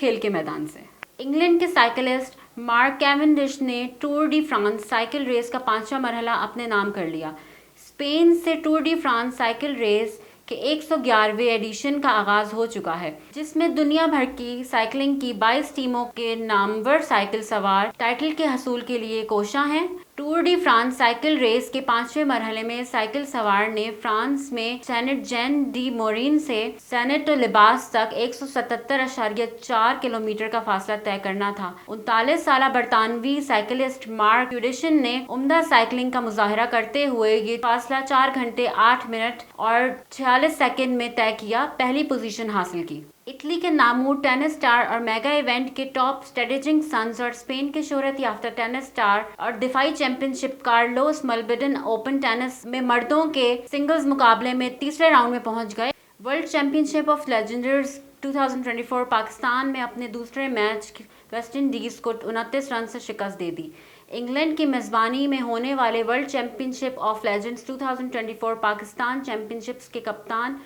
کھیل کے میدان سے۔ انگلینڈ کے سائیکلسٹ مارک کیونڈش نے Tour de France cycle race کا 5واں مرحلہ اپنے نام کر لیا۔ اسپین سے Tour de France cycle race کے 111ویں ایڈیشن کا آغاز ہو چکا ہے، جس میں دنیا بھر کی سائیکلنگ کی 22 ٹیموں کے نامور سائیکل سوار ٹائٹل کے حصول کے لیے کوشاں ہیں۔ Tour de France cycle race کے 5ویں مرحلے میں سائیکل سوار نے فرانس میں سینٹ جین ڈی مورین سے سینٹ لیباس تک 177.4 کلومیٹر کا فاصلہ طے کرنا تھا۔ 39 سالہ برطانوی سائیکلسٹ مارک کیونڈش نے عمدہ سائیکلنگ کا مظاہرہ کرتے ہوئے یہ فاصلہ 4 گھنٹے 8 منٹ اور 46 سیکنڈ میں طے کیا پہلی پوزیشن حاصل کی۔ اٹلی کے نامور ٹینس اسٹار اور میگا ایونٹ کے ٹاپ اسٹریٹجنگ سنز اور اسپین کے شہرت یافتہ ٹینس اسٹار اور دفاعی چیمپئن شپ کارلوس ملبڈن اوپن ٹینس میں مردوں کے سنگلز مقابلے میں تیسرے راؤنڈ میں پہنچ گئے۔ World champion ship of legends 2024 Pakistan میں اپنے دوسرے میچ ویسٹ انڈیز کو 29 رن سے شکست دے دی۔ انگلینڈ کی میزبانی میں ہونے والے world champion ship of legends 2024 Pakistan champion ships کے کپتان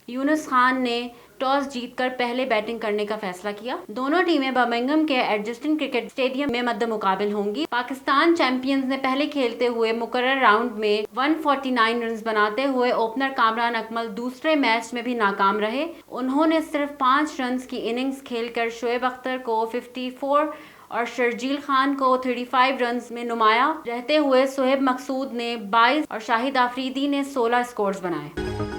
یونس خان نے ٹاس جیت کر پہلے بیٹنگ کرنے کا فیصلہ کیا۔ دونوں ٹیمیں برمنگھم کے ایڈجسٹن کرکٹ اسٹیڈیم میں مد مقابل ہوں گی۔ پاکستان چیمپئنز نے پہلے کھیلتے ہوئے مقررہ راؤنڈ میں 149 رنز بناتے ہوئے اوپنر کامران اکمل دوسرے میچ میں بھی ناکام رہے۔ انہوں نے صرف 5 رنز کی اننگز کھیل کر شعیب اختر کو 54 اور شرجیل خان کو 35 رنز میں نمایاں رہتے ہوئے صہیب مقصود نے 22 اور شاہد آفریدی نے 16 سکورز بنائے۔